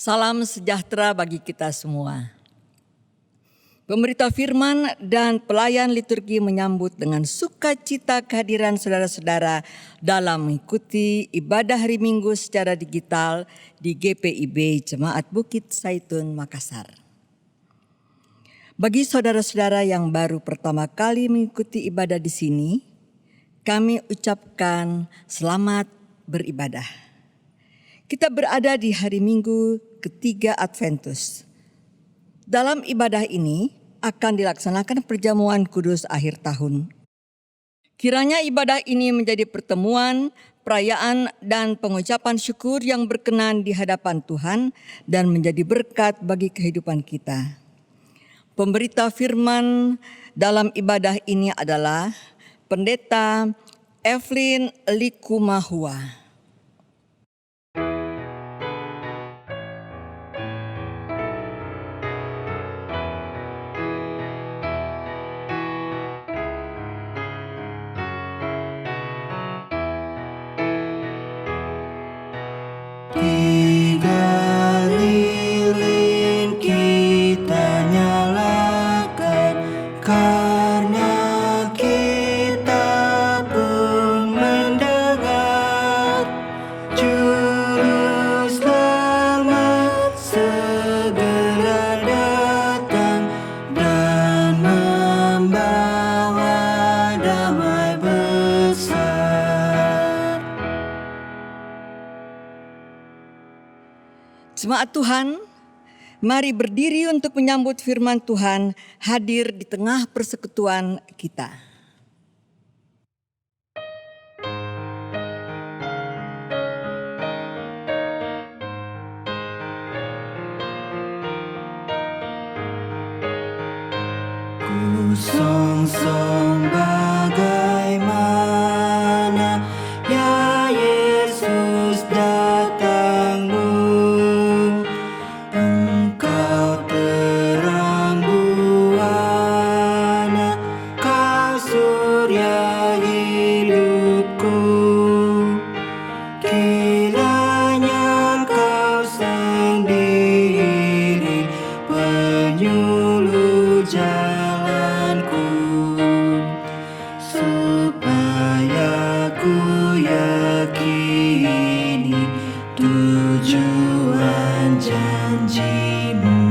Salam sejahtera bagi kita semua. Pemberita firman dan pelayan liturgi menyambut dengan sukacita kehadiran saudara-saudara dalam mengikuti ibadah hari Minggu secara digital di GPIB Jemaat Bukit Zaitun, Makassar. Bagi saudara-saudara yang baru pertama kali mengikuti ibadah di sini, kami ucapkan selamat beribadah. Kita berada di hari Minggu ketiga Adventus. Dalam ibadah ini akan dilaksanakan perjamuan kudus akhir tahun. Kiranya ibadah ini menjadi pertemuan, perayaan, dan pengucapan syukur yang berkenan di hadapan Tuhan dan menjadi berkat bagi kehidupan kita. Pemberita firman dalam ibadah ini adalah Pendeta Evelyn Likumahua. Jemaat Tuhan, mari berdiri untuk menyambut firman Tuhan hadir di tengah persekutuan kita. Ku song-song bagaimana ya Yesus datangmu. Engkau terang buana, kau surya hidupku. Kiranya kau sendiri penyuluh jalanku, supaya ku yakini tujuan janjimu.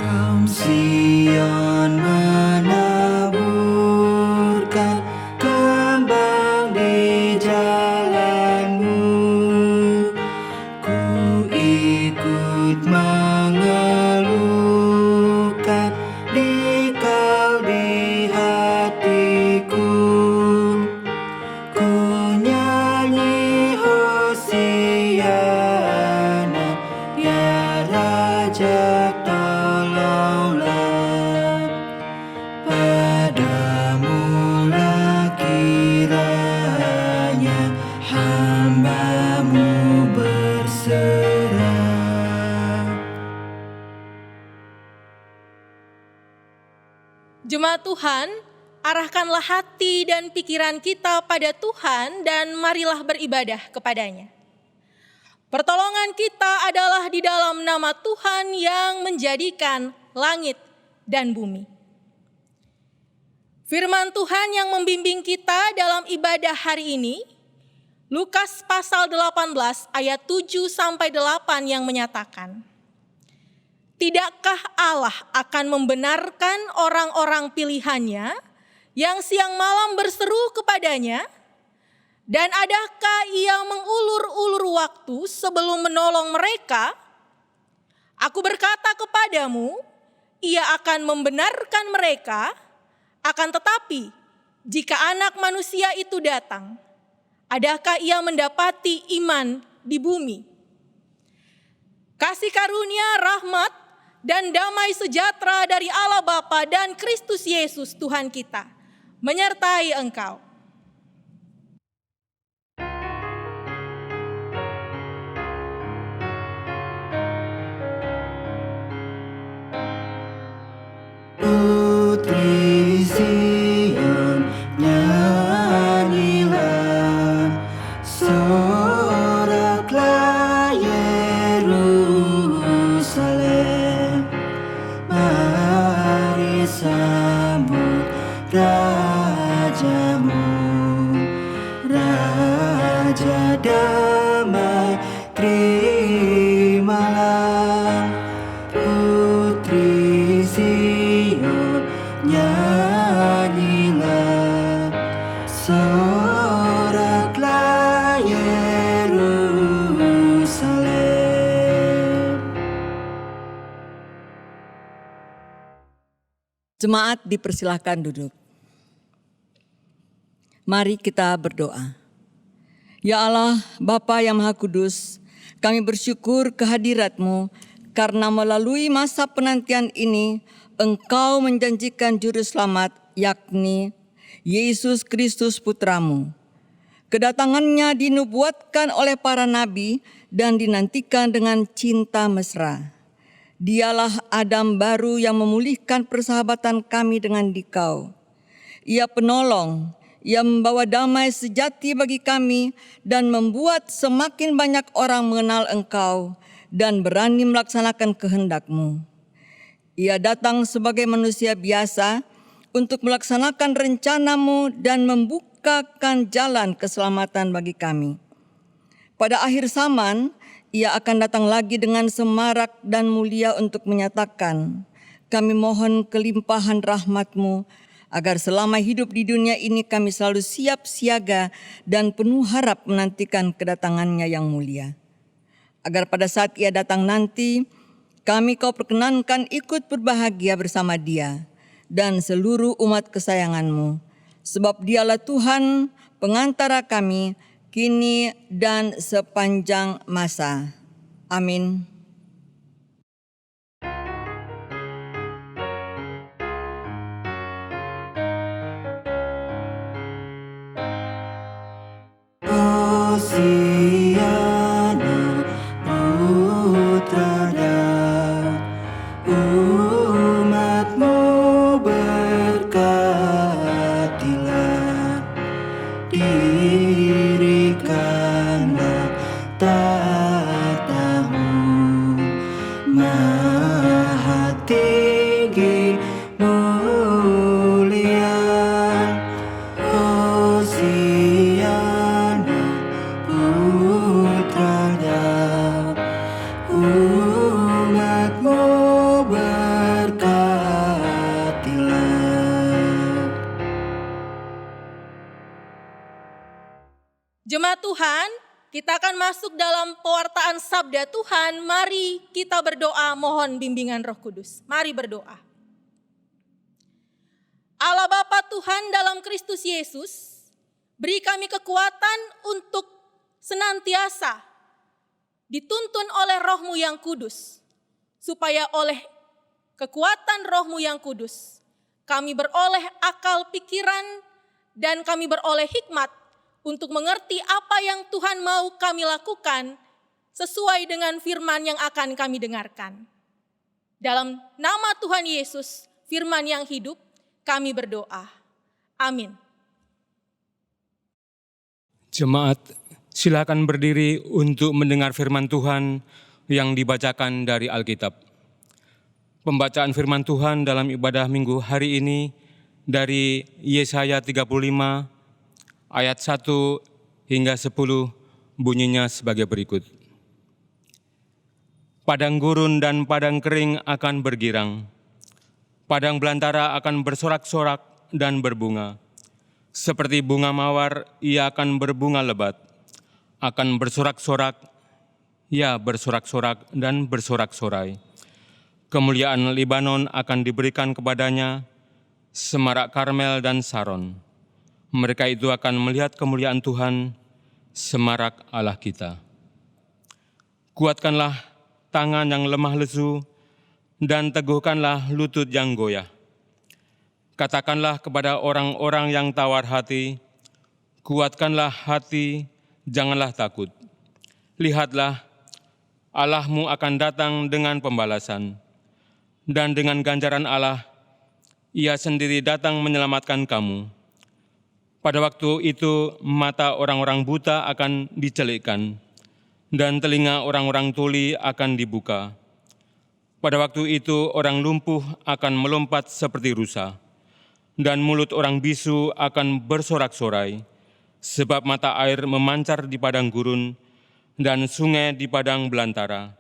Kaum Sion menaburkan kembang di jalanmu. Ku ikut mengeluhkan dikau di hatiku. Ku nyanyi Hosiana, ya Raja tolonglah. Padamulah kiranya hamba-Mu berserah. Jemaat Tuhan, arahkanlah hati dan pikiran kita pada Tuhan dan marilah beribadah kepadanya. Pertolongan kita adalah di dalam nama Tuhan yang menjadikan langit dan bumi. Firman Tuhan yang membimbing kita dalam ibadah hari ini, Lukas pasal 18 ayat 7-8 yang menyatakan, "Tidakkah Allah akan membenarkan orang-orang pilihannya yang siang malam berseru kepadanya? Dan adakah ia mengulur-ulur waktu sebelum menolong mereka? Aku berkata kepadamu, ia akan membenarkan mereka, akan tetapi jika Anak Manusia itu datang, adakah ia mendapati iman di bumi?" Kasih karunia, rahmat, dan damai sejahtera dari Allah Bapa dan Kristus Yesus Tuhan kita menyertai engkau. Jemaat dipersilahkan duduk. Mari kita berdoa. Ya Allah, Bapa yang Maha Kudus, kami bersyukur kehadirat-Mu karena melalui masa penantian ini, Engkau menjanjikan Juru Selamat, yakni Yesus Kristus Putra-Mu. Kedatangannya dinubuatkan oleh para nabi dan dinantikan dengan cinta mesra. Dialah Adam baru yang memulihkan persahabatan kami dengan Dikau. Ia penolong, ia membawa damai sejati bagi kami dan membuat semakin banyak orang mengenal Engkau dan berani melaksanakan kehendak-Mu. Ia datang sebagai manusia biasa untuk melaksanakan rencana-Mu dan membukakan jalan keselamatan bagi kami. Pada akhir zaman, Ia akan datang lagi dengan semarak dan mulia untuk menyatakan, kami mohon kelimpahan rahmat-Mu, agar selama hidup di dunia ini kami selalu siap siaga dan penuh harap menantikan kedatangan-Nya yang mulia. Agar pada saat Ia datang nanti, kami Kau perkenankan ikut berbahagia bersama Dia dan seluruh umat kesayangan-Mu. Sebab Dialah Tuhan, pengantara kami, kini dan sepanjang masa. Amin. Hosiana putra Daud, umat-Mu berkatilah, dirikanlah tata-Mu, maha tinggi mulia. Hosiana putra Daud, umat-Mu berkatilah. Jemaat Tuhan, kita akan masuk dalam pewartaan sabda Tuhan. Mari kita berdoa mohon bimbingan Roh Kudus. Mari berdoa. Allah Bapa Tuhan dalam Kristus Yesus, beri kami kekuatan untuk senantiasa dituntun oleh Roh-Mu yang kudus, supaya oleh kekuatan Roh-Mu yang kudus, kami beroleh akal pikiran dan kami beroleh hikmat untuk mengerti apa yang Tuhan mau kami lakukan sesuai dengan firman yang akan kami dengarkan. Dalam nama Tuhan Yesus, firman yang hidup, kami berdoa. Amin. Jemaat, silakan berdiri untuk mendengar firman Tuhan yang dibacakan dari Alkitab. Pembacaan firman Tuhan dalam ibadah minggu hari ini dari Yesaya 35 ayat 1 hingga 10 bunyinya sebagai berikut. Padang gurun dan padang kering akan bergirang. Padang belantara akan bersorak-sorak dan berbunga. Seperti bunga mawar, ia akan berbunga lebat. Akan bersorak-sorak, ya bersorak-sorak dan bersorak-sorai. Kemuliaan Libanon akan diberikan kepadanya, semarak Karmel dan Saron. Mereka itu akan melihat kemuliaan Tuhan, semarak Allah kita. Kuatkanlah tangan yang lemah lesu, dan teguhkanlah lutut yang goyah. Katakanlah kepada orang-orang yang tawar hati, kuatkanlah hati, janganlah takut. Lihatlah, Allah-Mu akan datang dengan pembalasan, dan dengan ganjaran Allah, Ia sendiri datang menyelamatkan kamu. Pada waktu itu mata orang-orang buta akan dicelikkan dan telinga orang-orang tuli akan dibuka. Pada waktu itu orang lumpuh akan melompat seperti rusa dan mulut orang bisu akan bersorak-sorai, sebab mata air memancar di padang gurun dan sungai di padang belantara.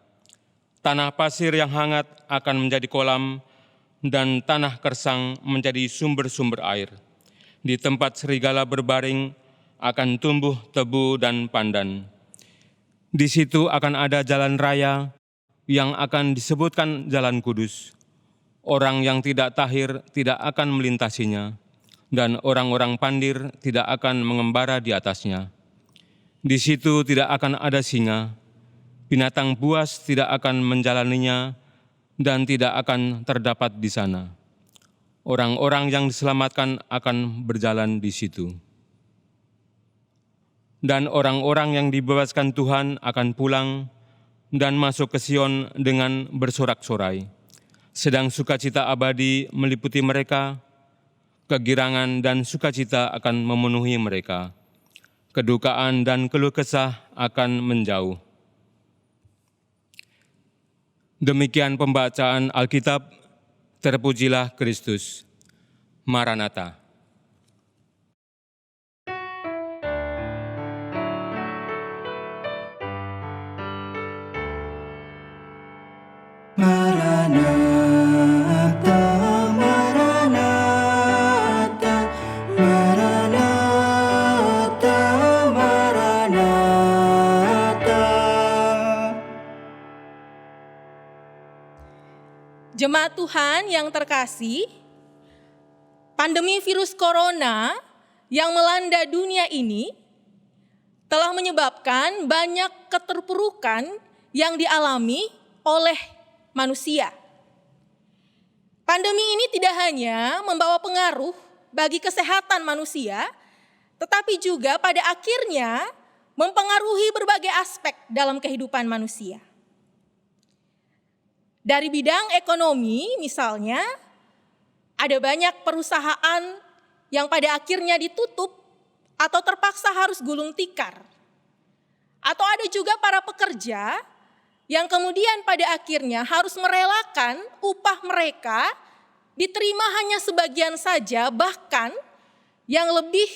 Tanah pasir yang hangat akan menjadi kolam dan tanah kersang menjadi sumber-sumber air. Di tempat serigala berbaring akan tumbuh tebu dan pandan. Di situ akan ada jalan raya yang akan disebutkan Jalan Kudus. Orang yang tidak tahir tidak akan melintasinya, dan orang-orang pandir tidak akan mengembara di atasnya. Di situ tidak akan ada singa, binatang buas tidak akan menjalaninya, dan tidak akan terdapat di sana. Orang-orang yang diselamatkan akan berjalan di situ. Dan orang-orang yang dibebaskan Tuhan akan pulang dan masuk ke Sion dengan bersorak-sorai. Sedang sukacita abadi meliputi mereka, kegirangan dan sukacita akan memenuhi mereka. Kedukaan dan keluh kesah akan menjauh. Demikian pembacaan Alkitab, terpujilah Kristus. Maranatha. Maranatha, Maranatha, Maranatha, Maranatha. Jemaat Tuhan yang terkasih, pandemi virus corona yang melanda dunia ini telah menyebabkan banyak keterpurukan yang dialami oleh manusia. Pandemi ini tidak hanya membawa pengaruh bagi kesehatan manusia, tetapi juga pada akhirnya mempengaruhi berbagai aspek dalam kehidupan manusia. Dari bidang ekonomi misalnya, ada banyak perusahaan yang pada akhirnya ditutup atau terpaksa harus gulung tikar. Atau ada juga para pekerja yang kemudian pada akhirnya harus merelakan upah mereka diterima hanya sebagian saja, bahkan yang lebih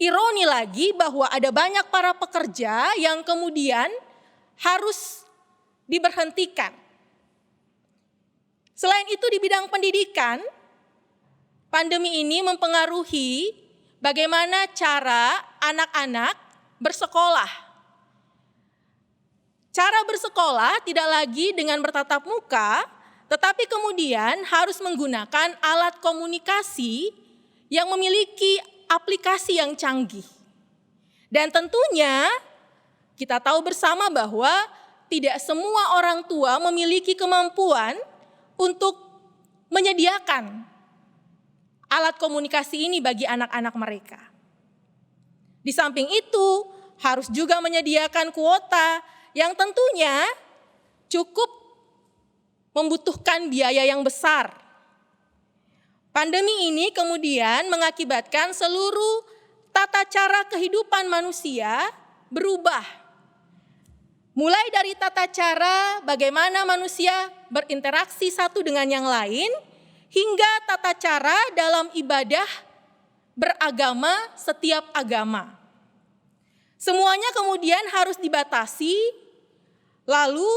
ironi lagi bahwa ada banyak para pekerja yang kemudian harus diberhentikan. Selain itu di bidang pendidikan, pandemi ini mempengaruhi bagaimana cara anak-anak bersekolah. Cara bersekolah tidak lagi dengan bertatap muka, tetapi kemudian harus menggunakan alat komunikasi yang memiliki aplikasi yang canggih. Dan tentunya kita tahu bersama bahwa tidak semua orang tua memiliki kemampuan untuk menyediakan alat komunikasi ini bagi anak-anak mereka. Di samping itu, harus juga menyediakan kuota yang tentunya cukup membutuhkan biaya yang besar. Pandemi ini kemudian mengakibatkan seluruh tata cara kehidupan manusia berubah. Mulai dari tata cara bagaimana manusia berinteraksi satu dengan yang lain, hingga tata cara dalam ibadah beragama setiap agama. Semuanya kemudian harus dibatasi, lalu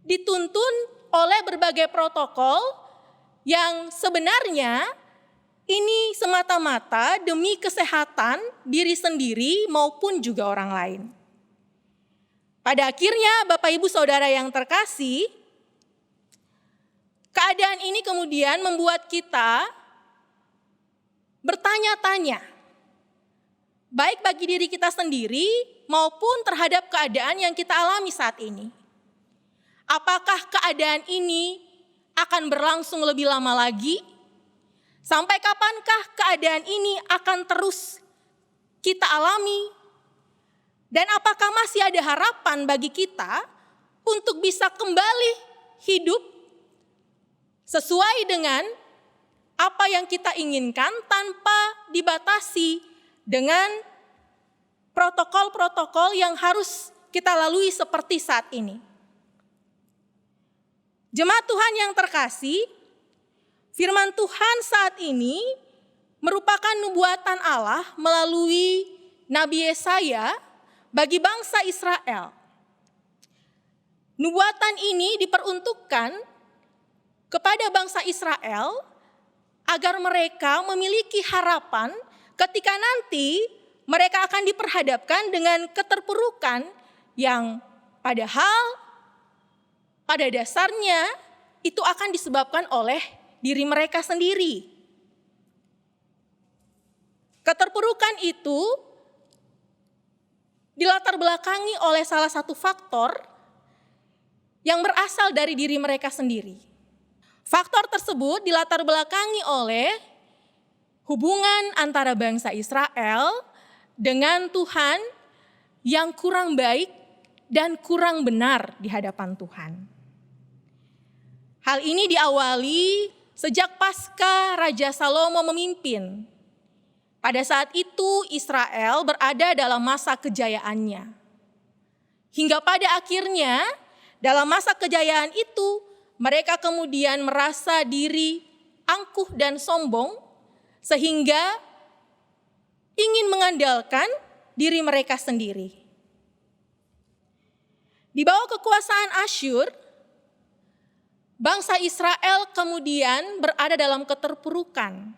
dituntun oleh berbagai protokol yang sebenarnya ini semata-mata demi kesehatan diri sendiri maupun juga orang lain. Pada akhirnya Bapak Ibu Saudara yang terkasih, keadaan ini kemudian membuat kita bertanya-tanya, baik bagi diri kita sendiri maupun terhadap keadaan yang kita alami saat ini. Apakah keadaan ini akan berlangsung lebih lama lagi? Sampai kapankah keadaan ini akan terus kita alami? Dan apakah masih ada harapan bagi kita untuk bisa kembali hidup sesuai dengan apa yang kita inginkan tanpa dibatasi dengan protokol-protokol yang harus kita lalui seperti saat ini? Jemaat Tuhan yang terkasih, firman Tuhan saat ini merupakan nubuatan Allah melalui Nabi Yesaya bagi bangsa Israel. Nubuatan ini diperuntukkan kepada bangsa Israel agar mereka memiliki harapan ketika nanti mereka akan diperhadapkan dengan keterpurukan yang padahal pada dasarnya itu akan disebabkan oleh diri mereka sendiri. Keterpurukan itu dilatar belakangi oleh salah satu faktor yang berasal dari diri mereka sendiri. Faktor tersebut dilatar belakangi oleh hubungan antara bangsa Israel dengan Tuhan yang kurang baik dan kurang benar di hadapan Tuhan. Hal ini diawali sejak pasca Raja Salomo memimpin. Pada saat itu Israel berada dalam masa kejayaannya. Hingga pada akhirnya dalam masa kejayaan itu mereka kemudian merasa diri angkuh dan sombong sehingga ingin mengandalkan diri mereka sendiri. Di bawah kekuasaan Asyur, bangsa Israel kemudian berada dalam keterpurukan.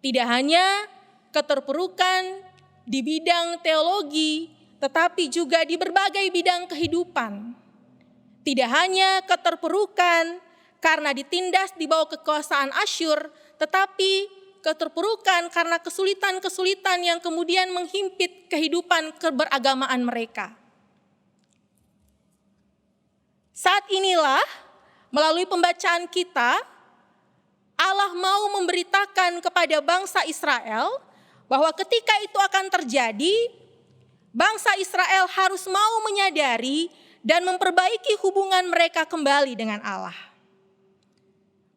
Tidak hanya keterpurukan di bidang teologi, tetapi juga di berbagai bidang kehidupan. Tidak hanya keterpurukan karena ditindas di bawah kekuasaan Asyur, tetapi keterpurukan karena kesulitan-kesulitan yang kemudian menghimpit kehidupan keberagamaan mereka. Saat inilah melalui pembacaan kita, Allah mau memberitakan kepada bangsa Israel bahwa ketika itu akan terjadi, bangsa Israel harus mau menyadari dan memperbaiki hubungan mereka kembali dengan Allah.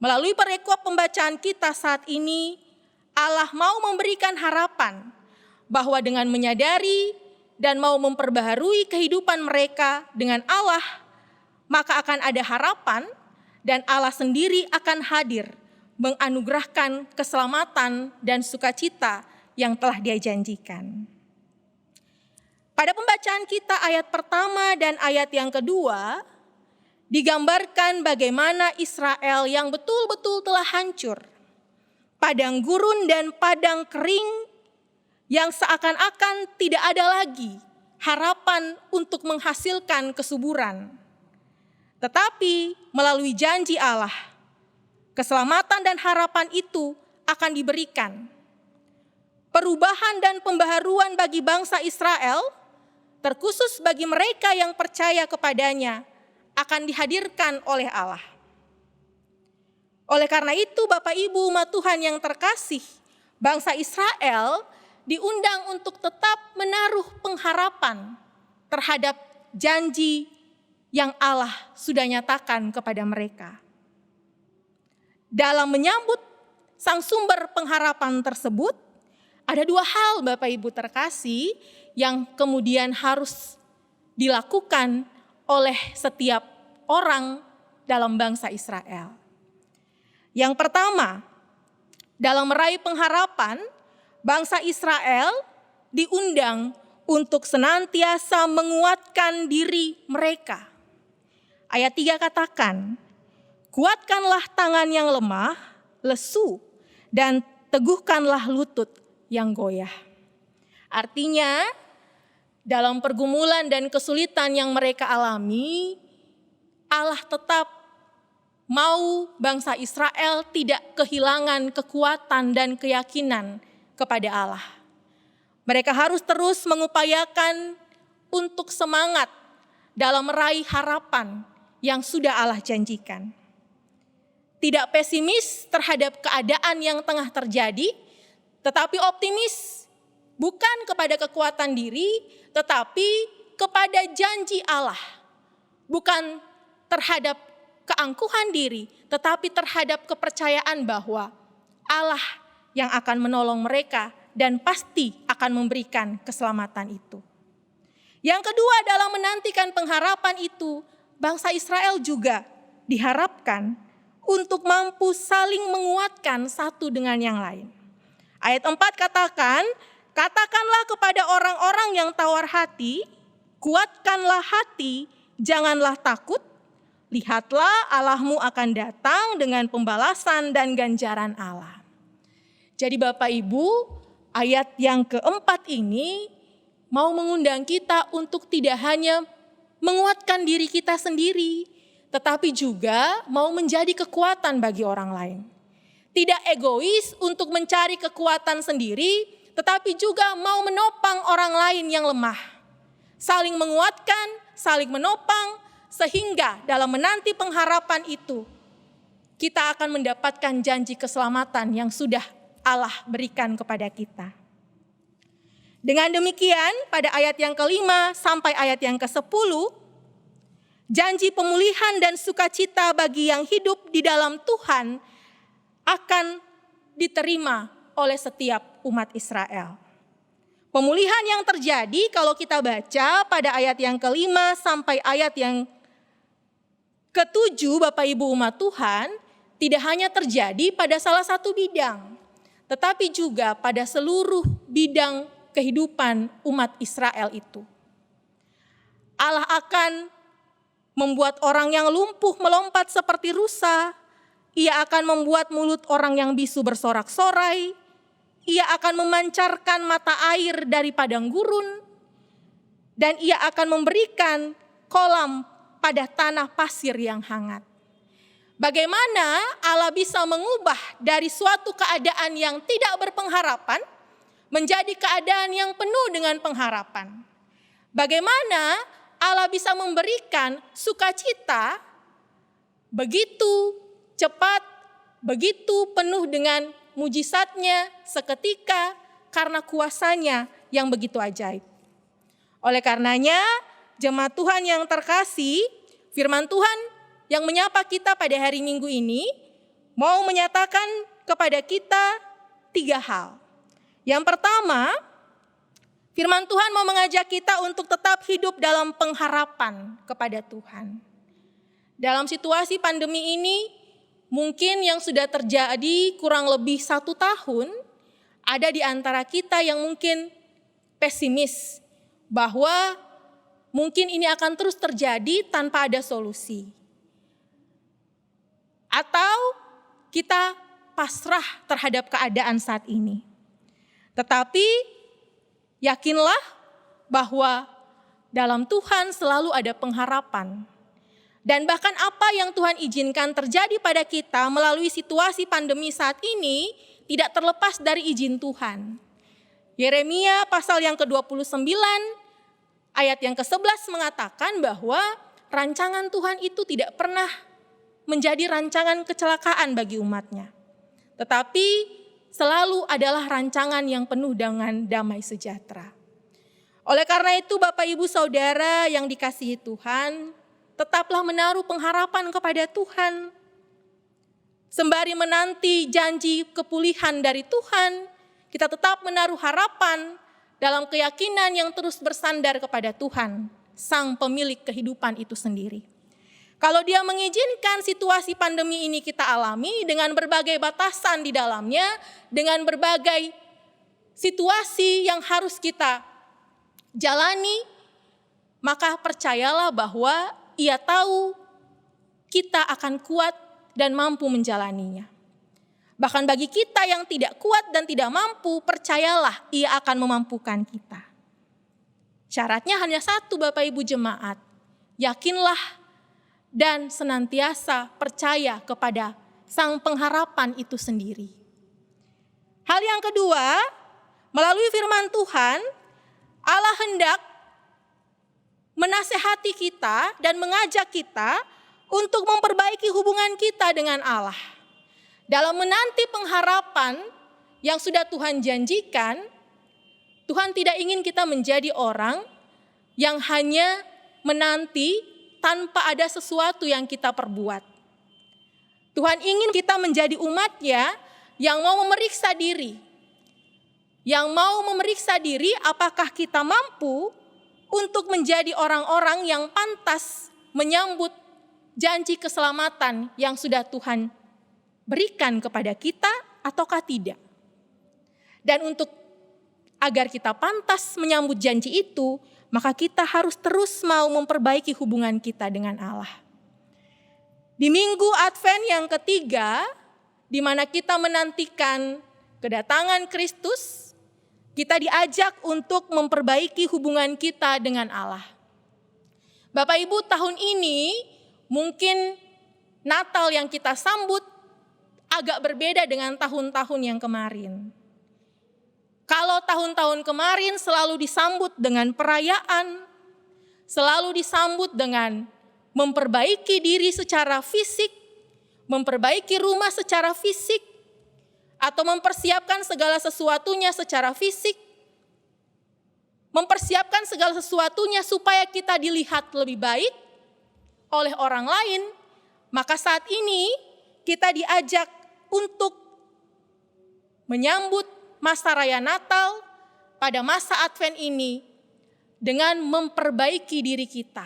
Melalui perikop pembacaan kita saat ini, Allah mau memberikan harapan bahwa dengan menyadari dan mau memperbaharui kehidupan mereka dengan Allah, maka akan ada harapan dan Allah sendiri akan hadir menganugerahkan keselamatan dan sukacita yang telah Dia janjikan. Pada pembacaan kita ayat pertama dan ayat yang kedua, digambarkan bagaimana Israel yang betul-betul telah hancur, padang gurun dan padang kering yang seakan-akan tidak ada lagi harapan untuk menghasilkan kesuburan. Tetapi melalui janji Allah, keselamatan dan harapan itu akan diberikan. Perubahan dan pembaharuan bagi bangsa Israel, terkhusus bagi mereka yang percaya kepadanya, akan dihadirkan oleh Allah. Oleh karena itu, Bapak Ibu umat Tuhan yang terkasih, bangsa Israel diundang untuk tetap menaruh pengharapan terhadap janji yang Allah sudah nyatakan kepada mereka. Dalam menyambut sang sumber pengharapan tersebut, ada dua hal Bapak Ibu terkasih yang kemudian harus dilakukan oleh setiap orang dalam bangsa Israel. Yang pertama, dalam meraih pengharapan, bangsa Israel diundang untuk senantiasa menguatkan diri mereka. Ayat 3 katakan, kuatkanlah tangan yang lemah, lesu, dan teguhkanlah lutut yang goyah. Artinya, dalam pergumulan dan kesulitan yang mereka alami, Allah tetap mau bangsa Israel tidak kehilangan kekuatan dan keyakinan kepada Allah. Mereka harus terus mengupayakan untuk semangat dalam meraih harapan yang sudah Allah janjikan. Tidak pesimis terhadap keadaan yang tengah terjadi, tetapi optimis bukan kepada kekuatan diri, tetapi kepada janji Allah. Bukan terhadap keangkuhan diri, tetapi terhadap kepercayaan bahwa Allah yang akan menolong mereka dan pasti akan memberikan keselamatan itu. Yang kedua, dalam menantikan pengharapan itu, bangsa Israel juga diharapkan untuk mampu saling menguatkan satu dengan yang lain. Ayat 4 katakan, katakanlah kepada orang-orang yang tawar hati, kuatkanlah hati, janganlah takut. Lihatlah Allahmu akan datang dengan pembalasan dan ganjaran Allah. Jadi Bapak Ibu, ayat yang keempat ini mau mengundang kita untuk tidak hanya menguatkan diri kita sendiri, tetapi juga mau menjadi kekuatan bagi orang lain. Tidak egois untuk mencari kekuatan sendiri, tetapi juga mau menopang orang lain yang lemah. Saling menguatkan, saling menopang, sehingga dalam menanti pengharapan itu, kita akan mendapatkan janji keselamatan yang sudah Allah berikan kepada kita. Dengan demikian, pada ayat yang ke-5 sampai ayat yang ke-10, janji pemulihan dan sukacita bagi yang hidup di dalam Tuhan akan diterima oleh setiap umat Israel. Pemulihan yang terjadi kalau kita baca pada ayat yang ke-5 sampai ayat yang ke-7, Bapak Ibu umat Tuhan, tidak hanya terjadi pada salah satu bidang, tetapi juga pada seluruh bidang kehidupan umat Israel itu. Allah akan membuat orang yang lumpuh melompat seperti rusa. Ia akan membuat mulut orang yang bisu bersorak-sorai. Ia akan memancarkan mata air dari padang gurun. Dan ia akan memberikan kolam pada tanah pasir yang hangat. Bagaimana Allah bisa mengubah dari suatu keadaan yang tidak berpengharapan menjadi keadaan yang penuh dengan pengharapan? Bagaimana Allah bisa memberikan sukacita begitu cepat, begitu penuh dengan mujizatnya seketika karena kuasanya yang begitu ajaib. Oleh karenanya, jemaat Tuhan yang terkasih, firman Tuhan yang menyapa kita pada hari Minggu ini mau menyatakan kepada kita 3 hal. Yang pertama, firman Tuhan mau mengajak kita untuk tetap hidup dalam pengharapan kepada Tuhan. Dalam situasi pandemi ini, mungkin yang sudah terjadi kurang lebih 1 tahun, ada di antara kita yang mungkin pesimis bahwa mungkin ini akan terus terjadi tanpa ada solusi. Atau kita pasrah terhadap keadaan saat ini. Tetapi yakinlah bahwa dalam Tuhan selalu ada pengharapan. Dan bahkan apa yang Tuhan izinkan terjadi pada kita melalui situasi pandemi saat ini tidak terlepas dari izin Tuhan. Yeremia pasal yang ke-29 ayat yang ke-11 mengatakan bahwa rancangan Tuhan itu tidak pernah menjadi rancangan kecelakaan bagi umatnya. Tetapi selalu adalah rancangan yang penuh dengan damai sejahtera. Oleh karena itu Bapak Ibu Saudara yang dikasihi Tuhan, tetaplah menaruh pengharapan kepada Tuhan. Sembari menanti janji kepulihan dari Tuhan, kita tetap menaruh harapan dalam keyakinan yang terus bersandar kepada Tuhan, Sang Pemilik kehidupan itu sendiri. Kalau Dia mengizinkan situasi pandemi ini kita alami dengan berbagai batasan di dalamnya, dengan berbagai situasi yang harus kita jalani, maka percayalah bahwa Ia tahu kita akan kuat dan mampu menjalaninya. Bahkan bagi kita yang tidak kuat dan tidak mampu, percayalah Ia akan memampukan kita. Syaratnya hanya satu Bapak Ibu jemaat, yakinlah dan senantiasa percaya kepada Sang Pengharapan itu sendiri. Hal yang kedua, melalui firman Tuhan, Allah hendak menasehati kita dan mengajak kita untuk memperbaiki hubungan kita dengan Allah. Dalam menanti pengharapan yang sudah Tuhan janjikan, Tuhan tidak ingin kita menjadi orang yang hanya menanti tanpa ada sesuatu yang kita perbuat. Tuhan ingin kita menjadi umat-Nya yang mau memeriksa diri. Yang mau memeriksa diri apakah kita mampu untuk menjadi orang-orang yang pantas menyambut janji keselamatan yang sudah Tuhan berikan kepada kita ataukah tidak. Dan untuk agar kita pantas menyambut janji itu, maka kita harus terus mau memperbaiki hubungan kita dengan Allah. Di minggu Advent yang ketiga, di mana kita menantikan kedatangan Kristus, kita diajak untuk memperbaiki hubungan kita dengan Allah. Bapak Ibu, tahun ini mungkin Natal yang kita sambut agak berbeda dengan tahun-tahun yang kemarin. Kalau tahun-tahun kemarin selalu disambut dengan perayaan, selalu disambut dengan memperbaiki diri secara fisik, memperbaiki rumah secara fisik, atau mempersiapkan segala sesuatunya secara fisik, mempersiapkan segala sesuatunya supaya kita dilihat lebih baik oleh orang lain, maka saat ini kita diajak untuk menyambut masa raya Natal pada masa Advent ini dengan memperbaiki diri kita,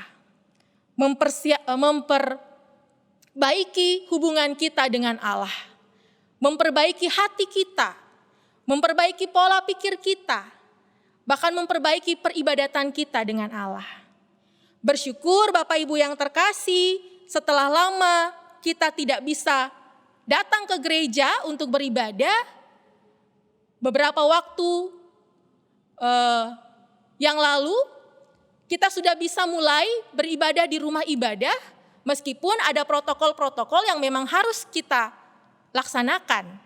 memperbaiki hubungan kita dengan Allah, memperbaiki hati kita, memperbaiki pola pikir kita, bahkan memperbaiki peribadatan kita dengan Allah. Bersyukur Bapak Ibu yang terkasih, setelah lama kita tidak bisa datang ke gereja untuk beribadah. Beberapa waktu yang lalu kita sudah bisa mulai beribadah di rumah ibadah, meskipun ada protokol-protokol yang memang harus kita laksanakan.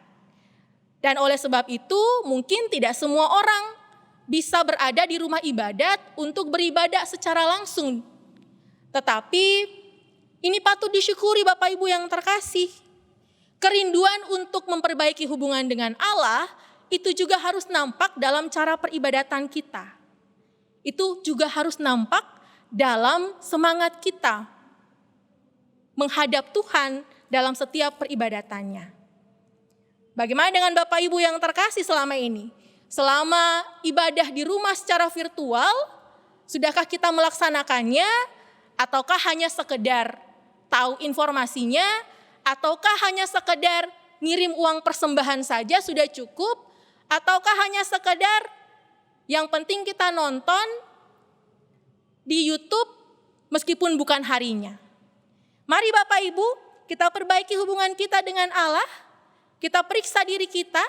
Dan oleh sebab itu mungkin tidak semua orang bisa berada di rumah ibadat untuk beribadah secara langsung. Tetapi ini patut disyukuri Bapak Ibu yang terkasih. Kerinduan untuk memperbaiki hubungan dengan Allah itu juga harus nampak dalam cara peribadatan kita. Itu juga harus nampak dalam semangat kita menghadap Tuhan dalam setiap peribadatannya. Bagaimana dengan Bapak Ibu yang terkasih selama ini? Selama ibadah di rumah secara virtual, sudahkah kita melaksanakannya? Ataukah hanya sekedar tahu informasinya? Ataukah hanya sekedar ngirim uang persembahan saja sudah cukup? Ataukah hanya sekedar yang penting kita nonton di YouTube meskipun bukan harinya? Mari Bapak Ibu, kita perbaiki hubungan kita dengan Allah, kita periksa diri kita,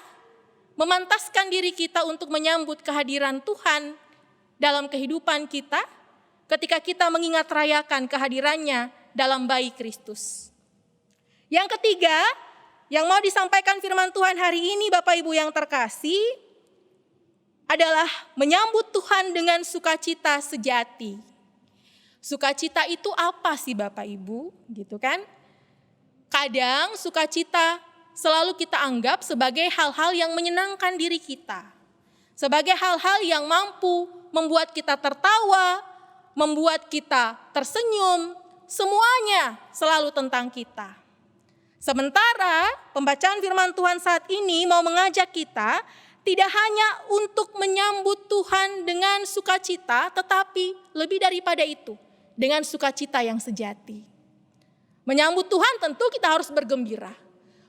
memantaskan diri kita untuk menyambut kehadiran Tuhan dalam kehidupan kita ketika kita mengingat rayakan kehadirannya dalam bayi Kristus. Yang ketiga, yang mau disampaikan firman Tuhan hari ini Bapak Ibu yang terkasih adalah menyambut Tuhan dengan sukacita sejati. Sukacita itu apa sih Bapak Ibu? Gitu kan? Kadang sukacita selalu kita anggap sebagai hal-hal yang menyenangkan diri kita. Sebagai hal-hal yang mampu membuat kita tertawa, membuat kita tersenyum, semuanya selalu tentang kita. Sementara pembacaan firman Tuhan saat ini mau mengajak kita tidak hanya untuk menyambut Tuhan dengan sukacita, tetapi lebih daripada itu, dengan sukacita yang sejati. Menyambut Tuhan tentu kita harus bergembira.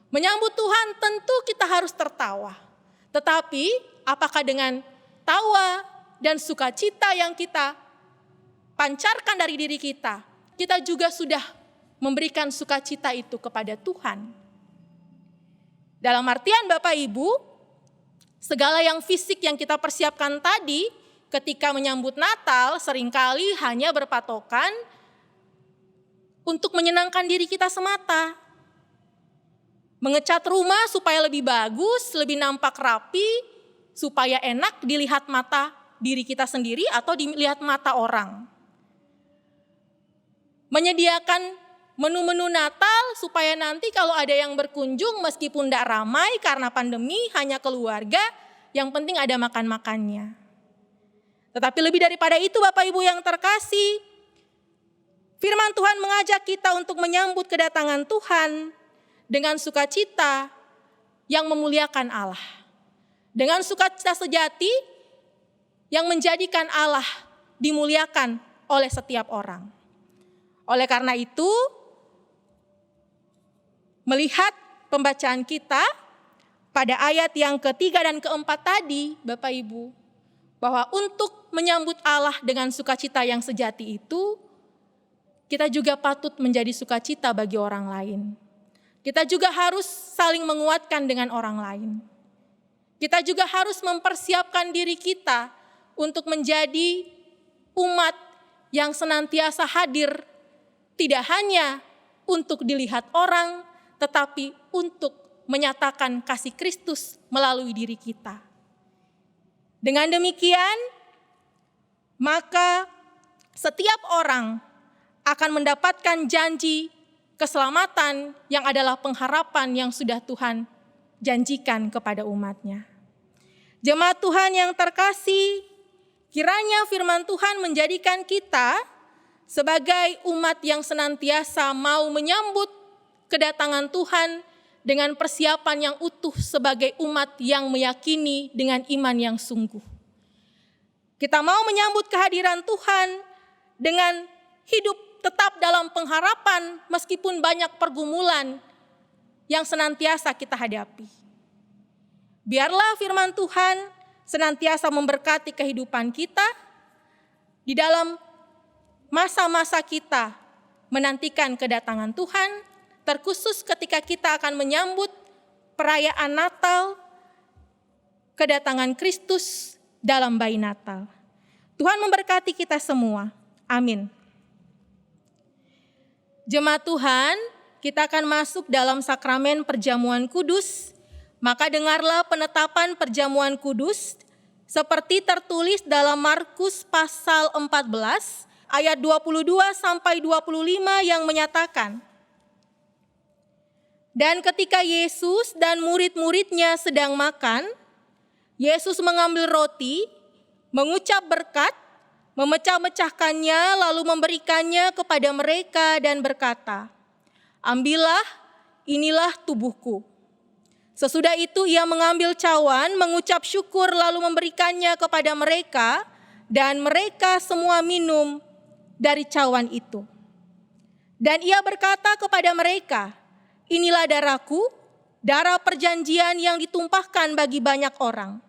Menyambut Tuhan tentu kita harus tertawa. Tetapi apakah dengan tawa dan sukacita yang kita pancarkan dari diri kita, kita juga sudah memberikan sukacita itu kepada Tuhan? Dalam artian Bapak Ibu, segala yang fisik yang kita persiapkan tadi ketika menyambut Natal seringkali hanya berpatokan untuk menyenangkan diri kita semata. Mengecat rumah supaya lebih bagus, lebih nampak rapi, supaya enak dilihat mata diri kita sendiri atau dilihat mata orang. Menyediakan menu-menu Natal supaya nanti kalau ada yang berkunjung meskipun tidak ramai karena pandemi, hanya keluarga, yang penting ada makan-makannya. Tetapi lebih daripada itu Bapak Ibu yang terkasih, firman Tuhan mengajak kita untuk menyambut kedatangan Tuhan dengan sukacita yang memuliakan Allah. Dengan sukacita sejati yang menjadikan Allah dimuliakan oleh setiap orang. Oleh karena itu, melihat pembacaan kita pada ayat yang ketiga dan keempat tadi, Bapak Ibu, bahwa untuk menyambut Allah dengan sukacita yang sejati itu, kita juga patut menjadi sukacita bagi orang lain. Kita juga harus saling menguatkan dengan orang lain. Kita juga harus mempersiapkan diri kita untuk menjadi umat yang senantiasa hadir tidak hanya untuk dilihat orang, tetapi untuk menyatakan kasih Kristus melalui diri kita. Dengan demikian, maka setiap orang akan mendapatkan janji keselamatan yang adalah pengharapan yang sudah Tuhan janjikan kepada umat-Nya. Jemaat Tuhan yang terkasih, kiranya firman Tuhan menjadikan kita sebagai umat yang senantiasa mau menyambut kedatangan Tuhan dengan persiapan yang utuh sebagai umat yang meyakini dengan iman yang sungguh. Kita mau menyambut kehadiran Tuhan dengan hidup tetap dalam pengharapan meskipun banyak pergumulan yang senantiasa kita hadapi. Biarlah firman Tuhan senantiasa memberkati kehidupan kita di dalam masa-masa kita menantikan kedatangan Tuhan, terkhusus ketika kita akan menyambut perayaan Natal, kedatangan Kristus dalam bayi Natal. Tuhan memberkati kita semua. Amin. Jemaat Tuhan, kita akan masuk dalam sakramen perjamuan kudus. Maka dengarlah penetapan perjamuan kudus seperti tertulis dalam Markus pasal 14 ayat 22 sampai 25 yang menyatakan, dan ketika Yesus dan murid-muridnya sedang makan, Yesus mengambil roti, mengucap berkat, memecah-mecahkannya lalu memberikannya kepada mereka dan berkata, "Ambillah, inilah tubuhku." Sesudah itu ia mengambil cawan, mengucap syukur lalu memberikannya kepada mereka, dan mereka semua minum dari cawan itu. Dan ia berkata kepada mereka, "Inilah darahku, darah perjanjian yang ditumpahkan bagi banyak orang.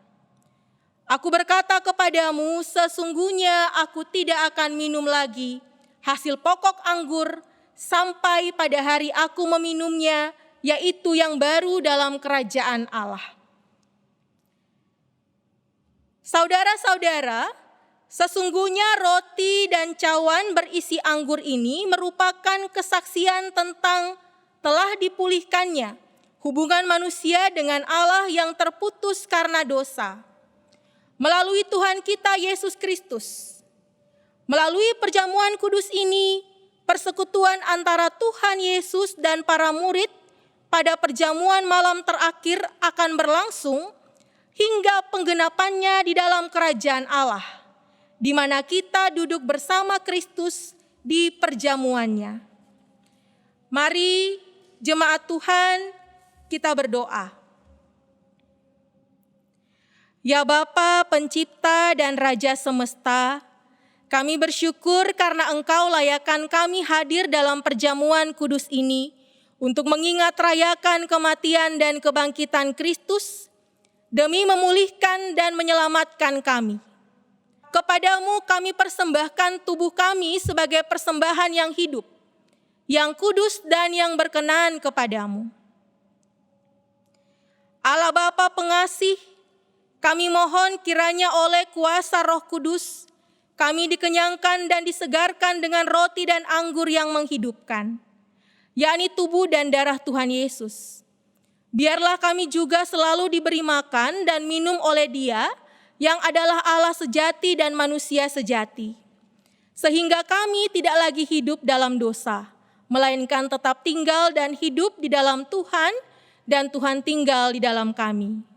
Aku berkata kepadamu, sesungguhnya aku tidak akan minum lagi hasil pokok anggur sampai pada hari aku meminumnya, yaitu yang baru dalam kerajaan Allah." Saudara-saudara, sesungguhnya roti dan cawan berisi anggur ini merupakan kesaksian tentang telah dipulihkannya hubungan manusia dengan Allah yang terputus karena dosa. Melalui Tuhan kita Yesus Kristus. Melalui perjamuan kudus ini, persekutuan antara Tuhan Yesus dan para murid pada perjamuan malam terakhir akan berlangsung hingga penggenapannya di dalam kerajaan Allah, di mana kita duduk bersama Kristus di perjamuannya. Mari jemaat Tuhan, kita berdoa. Ya Bapa, Pencipta dan Raja semesta, kami bersyukur karena Engkau layakkan kami hadir dalam perjamuan kudus ini untuk mengingat rayakan kematian dan kebangkitan Kristus demi memulihkan dan menyelamatkan kami. Kepadamu kami persembahkan tubuh kami sebagai persembahan yang hidup, yang kudus dan yang berkenan kepadamu. Allah Bapa pengasih, kami mohon kiranya oleh kuasa Roh Kudus, kami dikenyangkan dan disegarkan dengan roti dan anggur yang menghidupkan, yakni tubuh dan darah Tuhan Yesus. Biarlah kami juga selalu diberi makan dan minum oleh Dia yang adalah Allah sejati dan manusia sejati, sehingga kami tidak lagi hidup dalam dosa, melainkan tetap tinggal dan hidup di dalam Tuhan, dan Tuhan tinggal di dalam kami.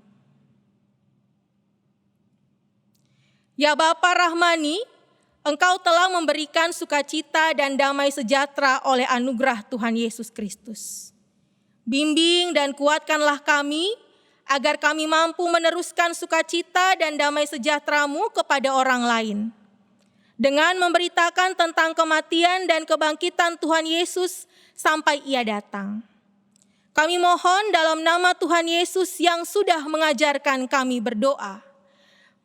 Ya Bapa Rahmani, Engkau telah memberikan sukacita dan damai sejahtera oleh anugerah Tuhan Yesus Kristus. Bimbing dan kuatkanlah kami, agar kami mampu meneruskan sukacita dan damai sejahtera-Mu kepada orang lain, dengan memberitakan tentang kematian dan kebangkitan Tuhan Yesus sampai Ia datang. Kami mohon dalam nama Tuhan Yesus yang sudah mengajarkan kami berdoa.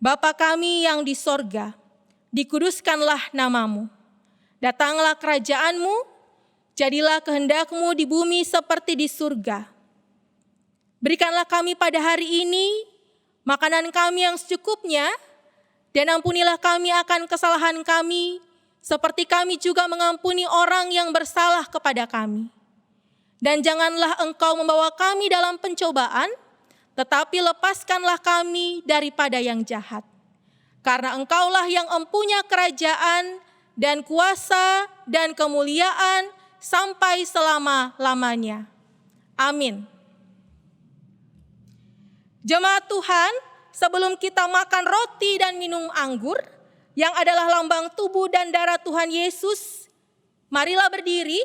Bapa kami yang di sorga, dikuduskanlah nama-Mu. Datanglah kerajaan-Mu, jadilah kehendak-Mu di bumi seperti di surga. Berikanlah kami pada hari ini makanan kami yang secukupnya, dan ampunilah kami akan kesalahan kami, seperti kami juga mengampuni orang yang bersalah kepada kami. Dan janganlah Engkau membawa kami dalam pencobaan, tetapi lepaskanlah kami daripada yang jahat. Karena Engkaulah yang empunya kerajaan dan kuasa dan kemuliaan sampai selama-lamanya. Amin. Jemaat Tuhan, sebelum kita makan roti dan minum anggur, yang adalah lambang tubuh dan darah Tuhan Yesus, marilah berdiri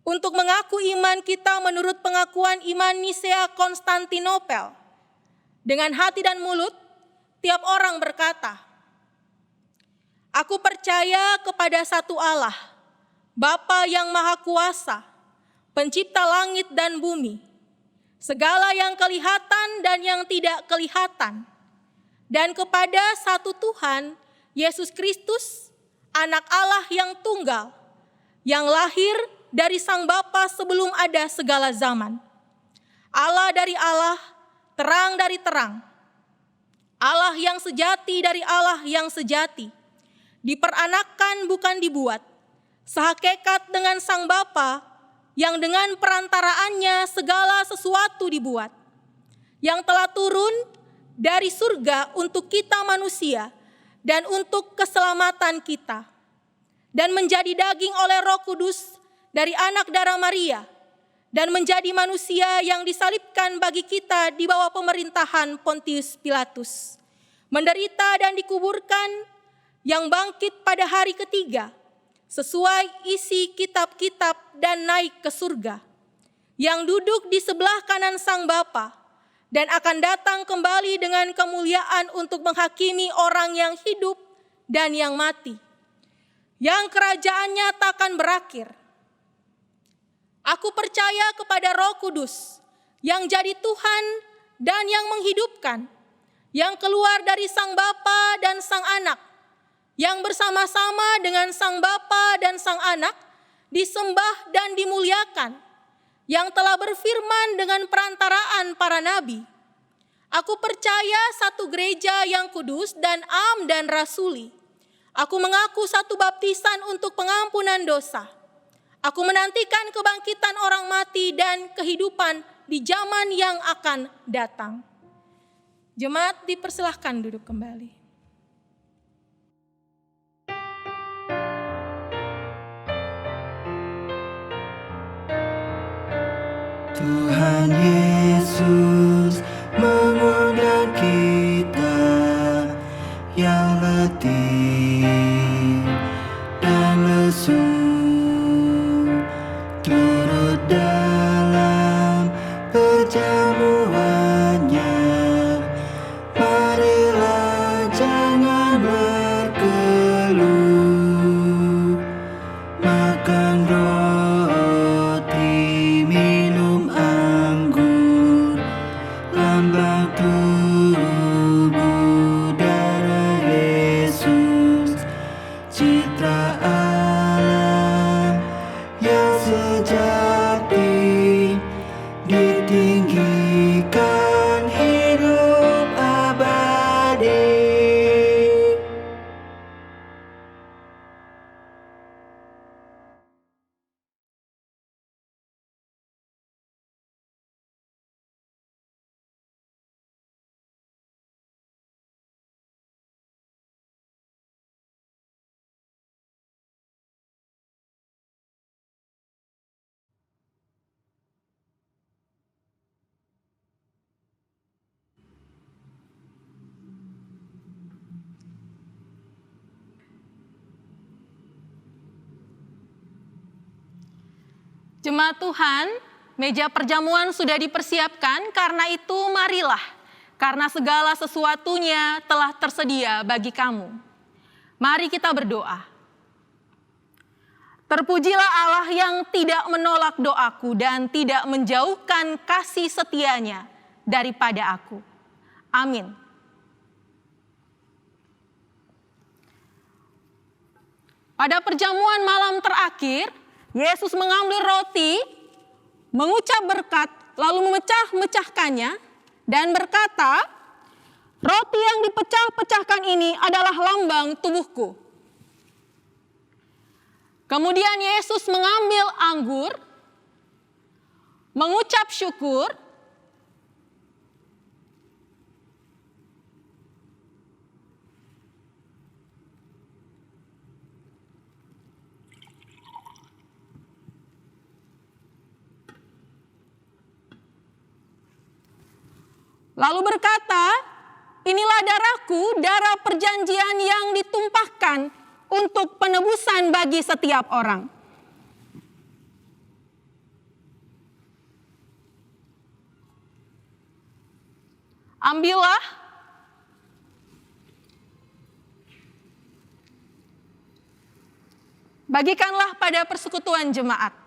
untuk mengaku iman kita menurut pengakuan iman Nisea Konstantinopel. Dengan hati dan mulut, tiap orang berkata, "Aku percaya kepada satu Allah, Bapa yang Maha Kuasa, Pencipta langit dan bumi, segala yang kelihatan dan yang tidak kelihatan, dan kepada satu Tuhan, Yesus Kristus, Anak Allah yang tunggal, yang lahir dari Sang Bapa sebelum ada segala zaman. Allah dari Allah, terang dari terang. Allah yang sejati dari Allah yang sejati. Diperanakan bukan dibuat. Sehakikat dengan Sang Bapa, yang dengan perantaraannya segala sesuatu dibuat. Yang telah turun dari surga untuk kita manusia dan untuk keselamatan kita. Dan menjadi daging oleh Roh Kudus dari anak darah Maria, dan menjadi manusia yang disalibkan bagi kita di bawah pemerintahan Pontius Pilatus, menderita dan dikuburkan, yang bangkit pada hari ketiga, sesuai isi kitab-kitab dan naik ke surga, yang duduk di sebelah kanan Sang Bapa, dan akan datang kembali dengan kemuliaan untuk menghakimi orang yang hidup dan yang mati, yang kerajaannya takkan berakhir. Aku percaya kepada Roh Kudus, yang jadi Tuhan dan yang menghidupkan, yang keluar dari Sang Bapa dan Sang Anak, yang bersama-sama dengan Sang Bapa dan Sang Anak disembah dan dimuliakan, yang telah berfirman dengan perantaraan para nabi. Aku percaya satu gereja yang kudus dan am dan rasuli. Aku mengaku satu baptisan untuk pengampunan dosa. Aku menantikan kebangkitan orang mati dan kehidupan di zaman yang akan datang. Jemaat dipersilahkan duduk kembali. Tuhan Yesus mengundang kita yang letih dan lesu, turut dalam perjamuannya. Marilah jangan berkeluh, makan roti, minum anggur, lambang tubuh darah Yesus, citra Allah yang sejati, ditinggikan hidup abadi. Jemaat Tuhan, meja perjamuan sudah dipersiapkan, karena itu marilah, karena segala sesuatunya telah tersedia bagi kamu. Mari kita berdoa. Terpujilah Allah yang tidak menolak doaku dan tidak menjauhkan kasih setianya daripada aku. Amin. Pada perjamuan malam terakhir, Yesus mengambil roti, mengucap berkat, lalu memecah-mecahkannya, dan berkata, "Roti yang dipecah-pecahkan ini adalah lambang tubuhku." Kemudian Yesus mengambil anggur, mengucap syukur, lalu berkata, "Inilah darahku, darah perjanjian yang ditumpahkan untuk penebusan bagi setiap orang. Ambillah, bagikanlah pada persekutuan jemaat."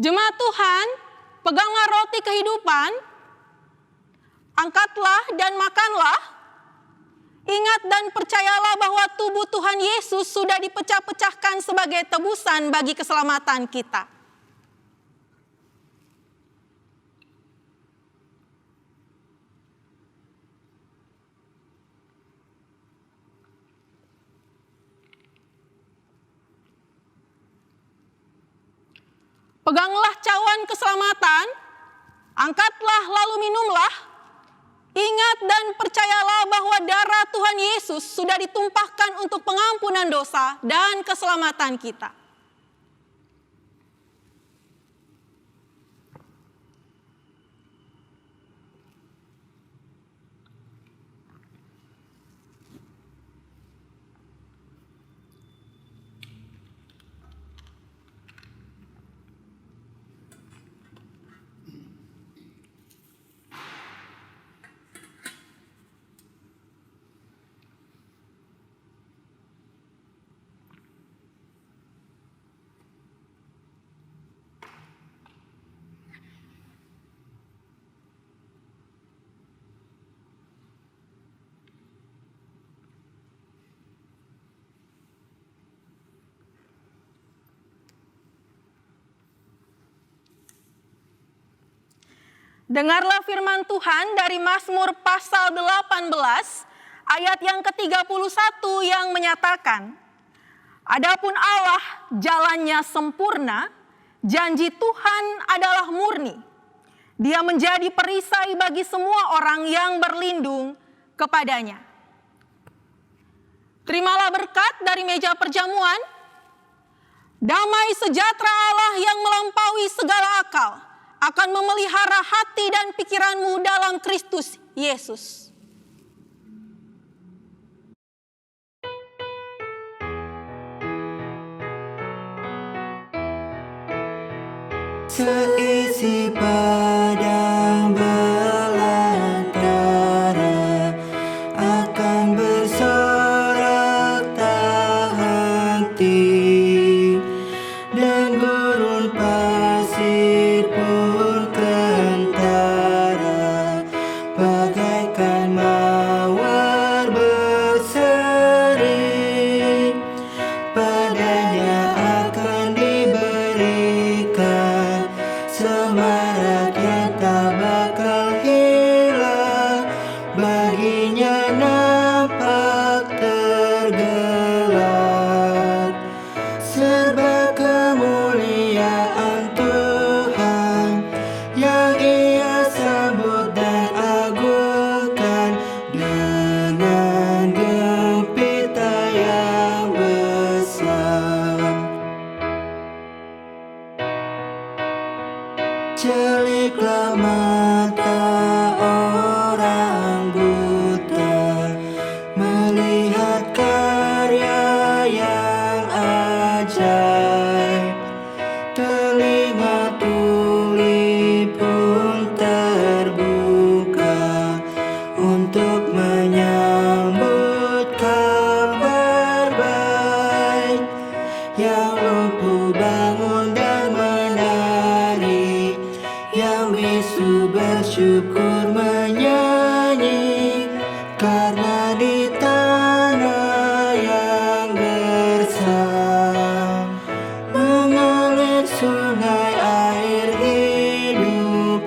Jemaat Tuhan, peganglah roti kehidupan, angkatlah dan makanlah. Ingat dan percayalah bahwa tubuh Tuhan Yesus sudah dipecah-pecahkan sebagai tebusan bagi keselamatan kita. Peganglah cawan keselamatan, angkatlah lalu minumlah. Ingat dan percayalah bahwa darah Tuhan Yesus sudah ditumpahkan untuk pengampunan dosa dan keselamatan kita. Dengarlah firman Tuhan dari Mazmur pasal 18 ayat yang ke-31 yang menyatakan, "Adapun Allah jalannya sempurna, Janji Tuhan adalah murni. Dia menjadi perisai bagi semua orang yang berlindung kepadanya. Terimalah berkat dari meja perjamuan. Damai sejahtera Allah yang melampaui segala akal akan memelihara hati dan pikiranmu dalam Kristus Yesus. Seisi padang belantara akan bersorak tak henti, dan gurun pasir pun kentara bagaikan mawar berseri. Padanya akan diberikan semarak yang tak bakal hilang, baginya nampak tergelap. Serba kemuliaan Tuhan yang Ia sambut dan agungkan dengan gempita yang besar. Celiklah mata orang buta melihat karya yang ajaib. Telinga tuli pun terbuka untuk menyambut kabar baik. Yang lumpuh bangun dan menari, yang bisu bersyukur menyanyi, karena di tanah yang gersang mengalir sungai air hidup,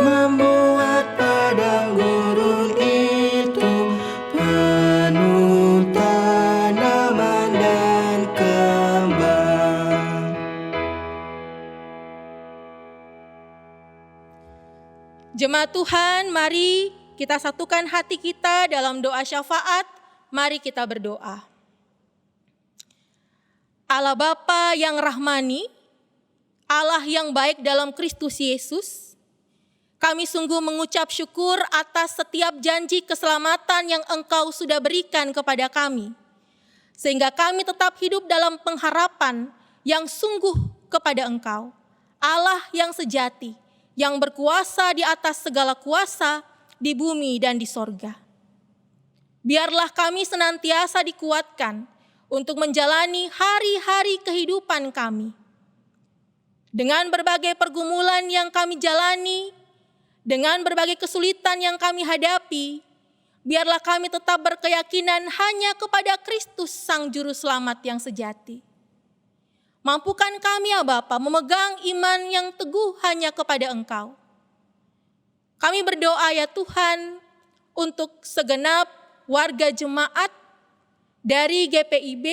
membuat padang gurun itu penuh tanaman dan kembang. Jemaat Tuhan, mari kita satukan hati kita dalam doa syafaat. Mari kita berdoa. Allah Bapa yang rahmani, Allah yang baik dalam Kristus Yesus, kami sungguh mengucap syukur atas setiap janji keselamatan yang Engkau sudah berikan kepada kami, sehingga kami tetap hidup dalam pengharapan yang sungguh kepada Engkau, Allah yang sejati, yang berkuasa di atas segala kuasa di bumi dan di sorga. Biarlah kami senantiasa dikuatkan untuk menjalani hari-hari kehidupan kami. Dengan berbagai pergumulan yang kami jalani, dengan berbagai kesulitan yang kami hadapi, biarlah kami tetap berkeyakinan hanya kepada Kristus Sang Juru Selamat yang sejati. Mampukan kami ya Bapa memegang iman yang teguh hanya kepada Engkau. Kami berdoa ya Tuhan untuk segenap warga jemaat dari GPIB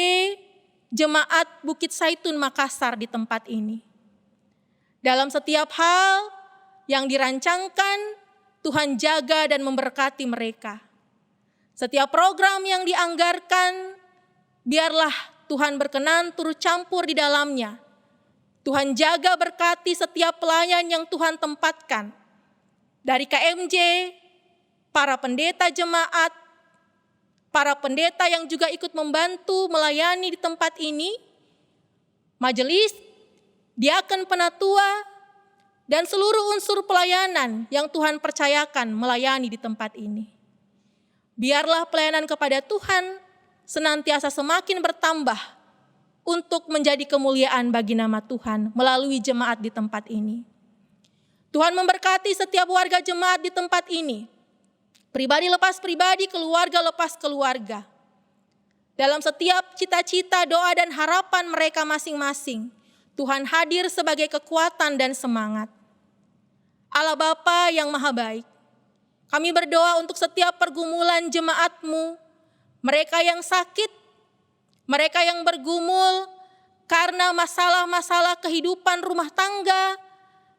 Jemaat Bukit Saitun Makassar di tempat ini. Dalam setiap hal yang dirancangkan, Tuhan jaga dan memberkati mereka. Setiap program yang dianggarkan, biarlah Tuhan berkenan turut campur di dalamnya. Tuhan jaga berkati setiap pelayan yang Tuhan tempatkan. Dari KMJ, para pendeta jemaat, para pendeta yang juga ikut membantu melayani di tempat ini, majelis, diaken penatua, dan seluruh unsur pelayanan yang Tuhan percayakan melayani di tempat ini. Biarlah pelayanan kepada Tuhan senantiasa semakin bertambah untuk menjadi kemuliaan bagi nama Tuhan melalui jemaat di tempat ini. Tuhan memberkati setiap warga jemaat di tempat ini, pribadi lepas pribadi, keluarga lepas keluarga. Dalam setiap cita-cita, doa, dan harapan mereka masing-masing, Tuhan hadir sebagai kekuatan dan semangat. Allah Bapa yang Maha Baik, kami berdoa untuk setiap pergumulan jemaat-Mu, mereka yang sakit, mereka yang bergumul, karena masalah-masalah kehidupan rumah tangga,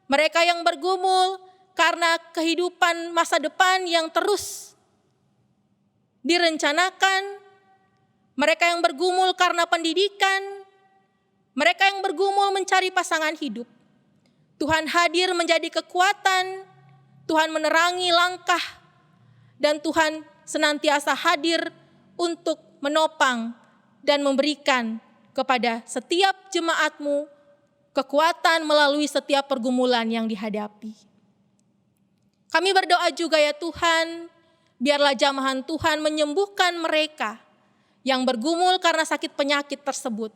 mereka yang bergumul karena kehidupan masa depan yang terus direncanakan, mereka yang bergumul karena pendidikan, mereka yang bergumul mencari pasangan hidup. Tuhan hadir menjadi kekuatan, Tuhan menerangi langkah, dan Tuhan senantiasa hadir untuk menopang dan memberikan kepada setiap jemaat-Mu kekuatan melalui setiap pergumulan yang dihadapi. Kami berdoa juga ya Tuhan, biarlah jamahan Tuhan menyembuhkan mereka yang bergumul karena sakit penyakit tersebut.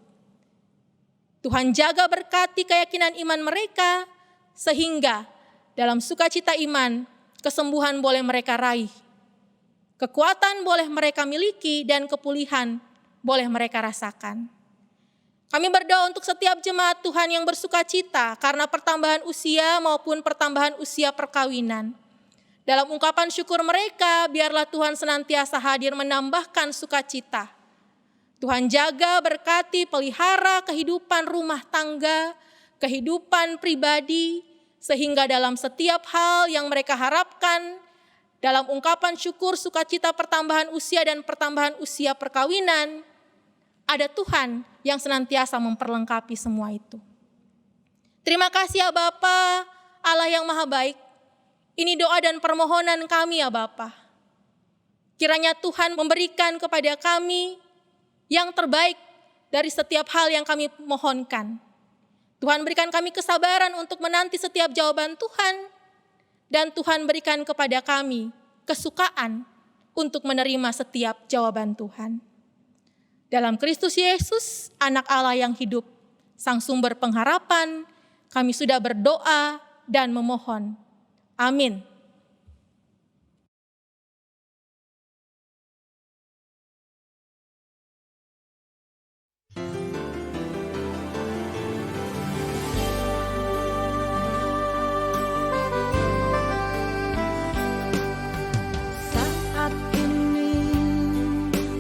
Tuhan jaga berkati keyakinan iman mereka, sehingga dalam sukacita iman, kesembuhan boleh mereka raih. Kekuatan boleh mereka miliki dan kepulihan boleh mereka rasakan. Kami berdoa untuk setiap jemaat Tuhan yang bersukacita karena pertambahan usia maupun pertambahan usia perkawinan. Dalam ungkapan syukur mereka, biarlah Tuhan senantiasa hadir menambahkan sukacita. Tuhan jaga, berkati, pelihara kehidupan rumah tangga, kehidupan pribadi, sehingga dalam setiap hal yang mereka harapkan, dalam ungkapan syukur, sukacita pertambahan usia dan pertambahan usia perkawinan, ada Tuhan yang senantiasa memperlengkapi semua itu. Terima kasih ya Bapa, Allah yang Maha Baik. Ini doa dan permohonan kami ya Bapa. Kiranya Tuhan memberikan kepada kami yang terbaik dari setiap hal yang kami mohonkan. Tuhan berikan kami kesabaran untuk menanti setiap jawaban Tuhan, dan Tuhan berikan kepada kami kesukaan untuk menerima setiap jawaban Tuhan. Dalam Kristus Yesus, Anak Allah yang hidup, Sang Sumber pengharapan, kami sudah berdoa dan memohon. Amin. Saat ini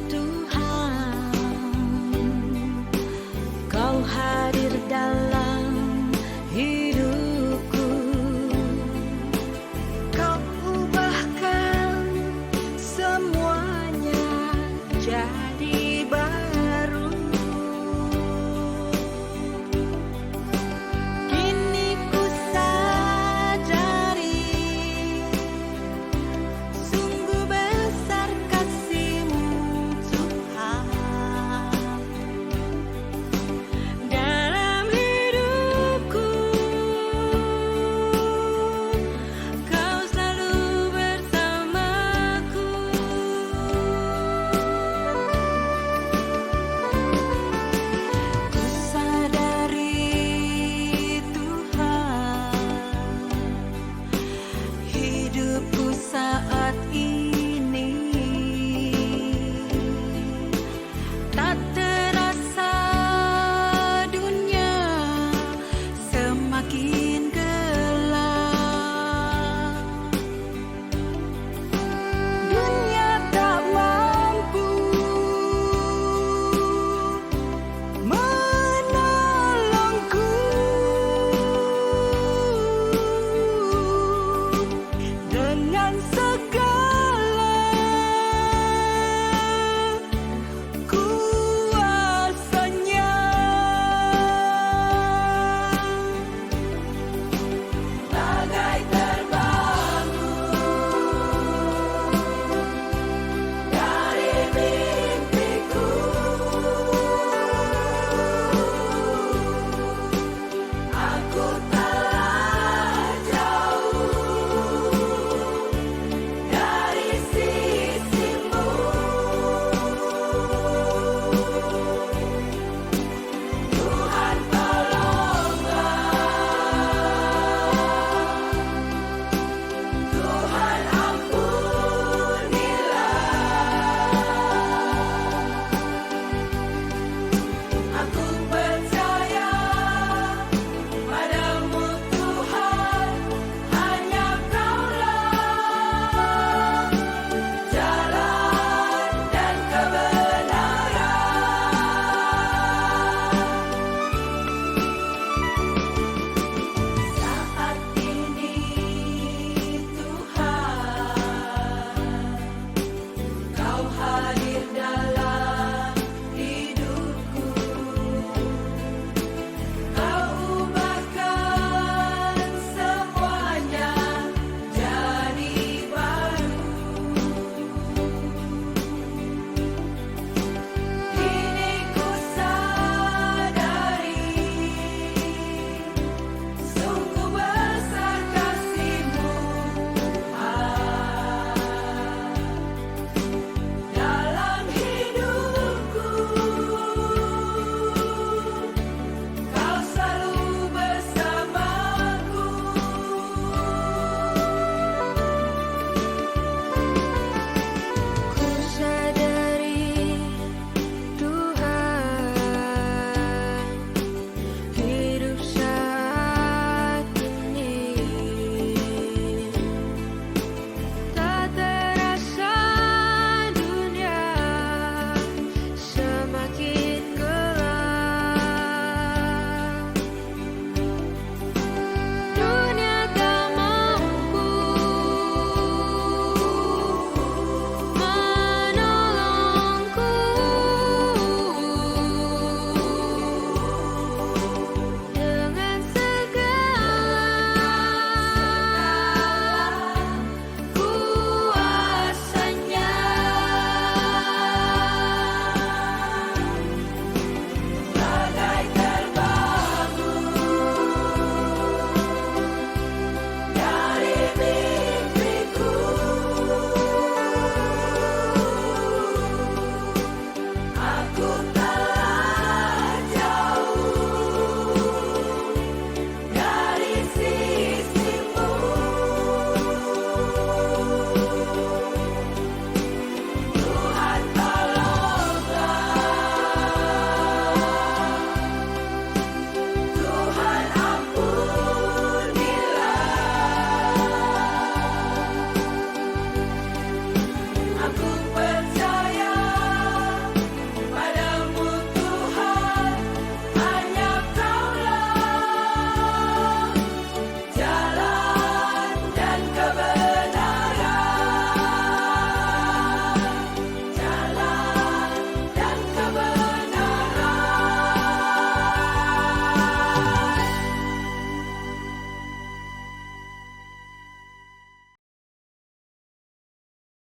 Tuhan, Kau hadir dalam hidupku.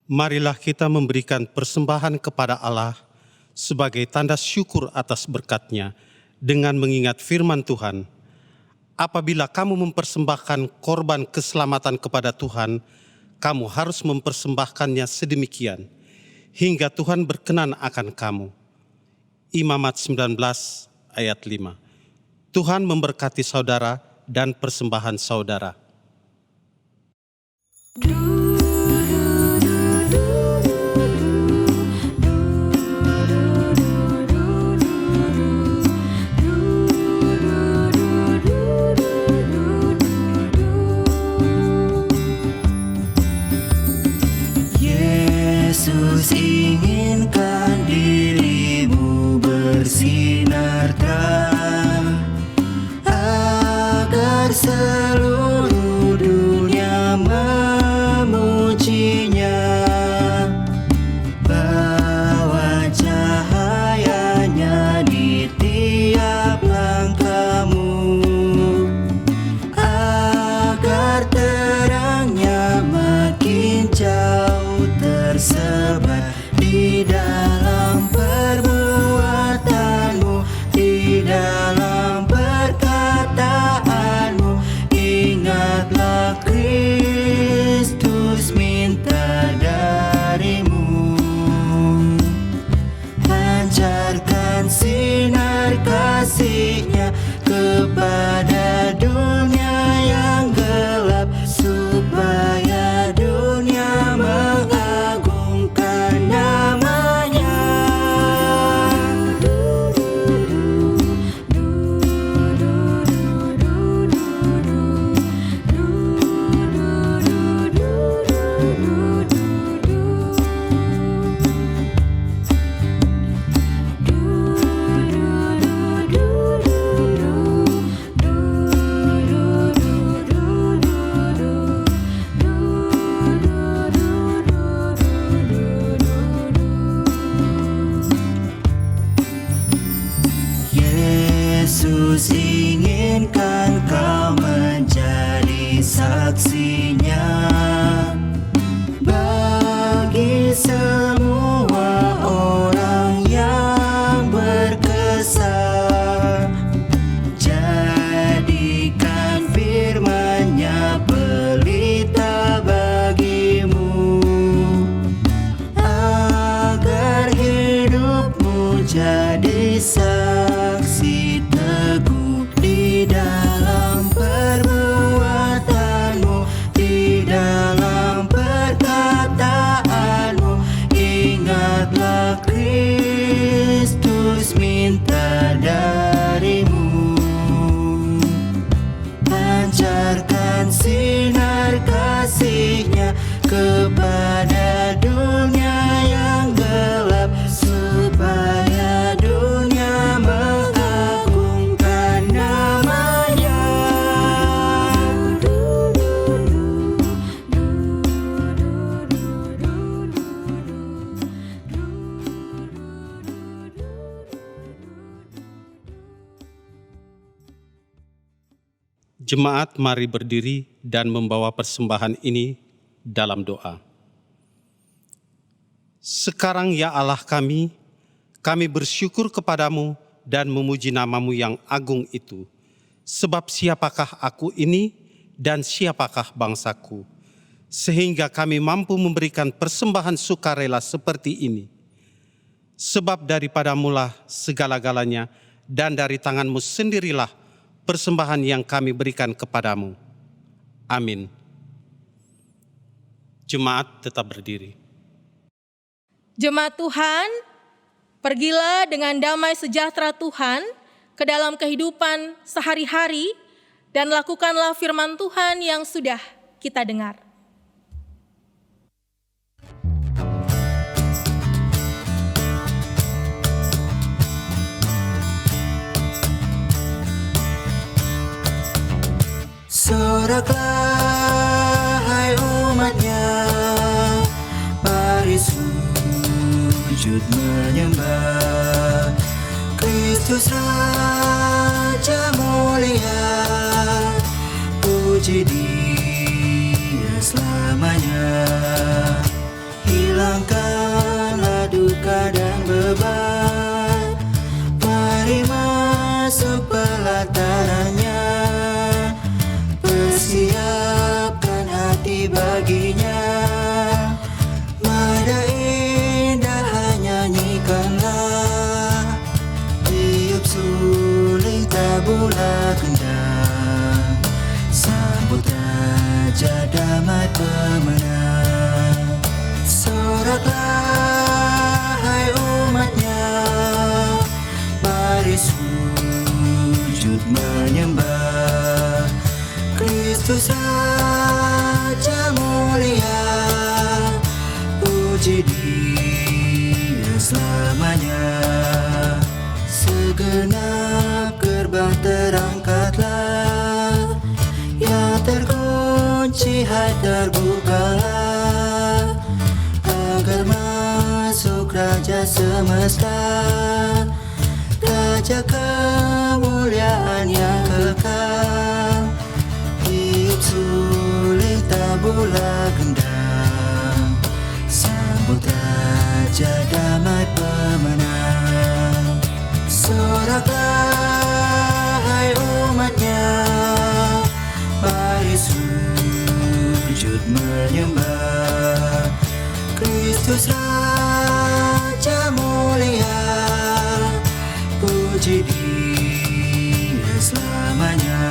marilah kita memberikan persembahan kepada Allah sebagai tanda syukur atas berkat-Nya dengan mengingat firman Tuhan. Apabila kamu mempersembahkan korban keselamatan kepada Tuhan, kamu harus mempersembahkannya sedemikian, hingga Tuhan berkenan akan kamu. Imamat 19 ayat 5. Tuhan memberkati saudara dan persembahan saudara. Yesus inginkan dirimu bersinar terang, agar seluruh dunia memujinya. Bawa cahayanya di tiap langkahmu, agar terangnya makin jauh tersebar di dalam perbuatanmu, di dalam perkataanmu. Ingatlah Kristus minta darimu, pancarkan sinar kasih-Nya kepada dunia yang gelap, supaya dunia mengagungkan nama-Nya. Yesus inginkan kau menjadi saksinya bagi semua orang yang berkesan. Jadikan firman-Nya pelita bagimu, agar hidupmu jadi saksi teguh di dalam perbuatanmu, di dalam perkataanmu. Ingatlah Kristus minta darimu, pancarkan sinar kasih-Nya kepada dunia yang gelap, supaya dunia mengagungkan nama-Nya. Jemaat, mari berdiri dan membawa persembahan ini dalam doa. Sekarang ya Allah kami bersyukur kepadamu dan memuji nama-Mu yang agung itu. Sebab siapakah aku ini dan siapakah bangsaku, sehingga kami mampu memberikan persembahan sukarela seperti ini. Sebab daripadamu-lah segala-galanya, dan dari tangan-Mu sendirilah persembahan yang kami berikan kepadamu. Amin. Jemaat tetap berdiri. Jemaat Tuhan, pergilah dengan damai sejahtera Tuhan ke dalam kehidupan sehari-hari dan lakukanlah firman Tuhan yang sudah kita dengar. Soraklah hai umat-Nya, mari sujud menyembah Kristus Raja mulia. Puji Dia selamanya. pemenang. Soraklah hai umatnya, mari sujud menyembah Kristus Raja mulia, puji Dia selamanya. Segenap gerbang terangkatlah, yang terkunci hai terbukalah, agar masuk Raja semesta, Raja kemuliaan yang kekal. Hidup sulit tabula gendam, sambut Raja damai pemenang. Soraklah hai umatnya, mari sujud menyembah Kristus Raja mulia, puji Dia selamanya.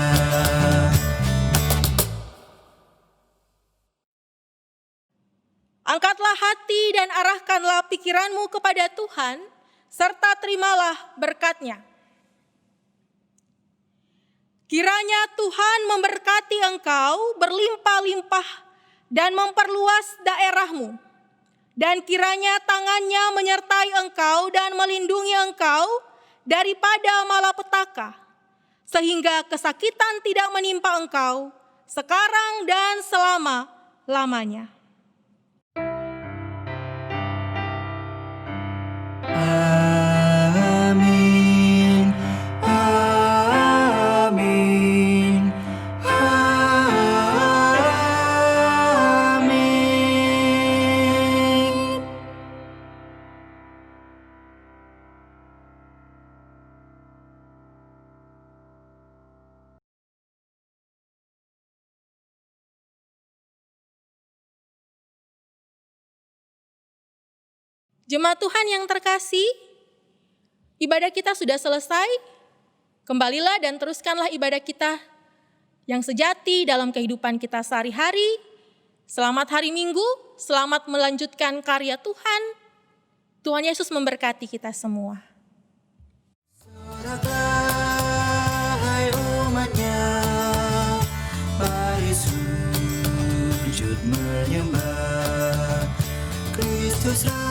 Angkatlah hati dan arahkanlah pikiranmu kepada Tuhan, serta terimalah berkat-Nya. Kiranya Tuhan memberkati engkau berlimpah-limpah dan memperluas daerahmu, dan kiranya tangan-Nya menyertai engkau dan melindungi engkau daripada malapetaka, sehingga kesakitan tidak menimpa engkau sekarang dan selama-lamanya. Amin, amin, amin. Jemaat Tuhan yang terkasih, ibadah kita sudah selesai. Kembalilah dan teruskanlah ibadah kita yang sejati dalam kehidupan kita sehari-hari. Selamat hari Minggu, selamat melanjutkan karya Tuhan. Tuhan Yesus memberkati kita semua. Soraklah hai umatnya, mari sujud menyembah Kristus Raja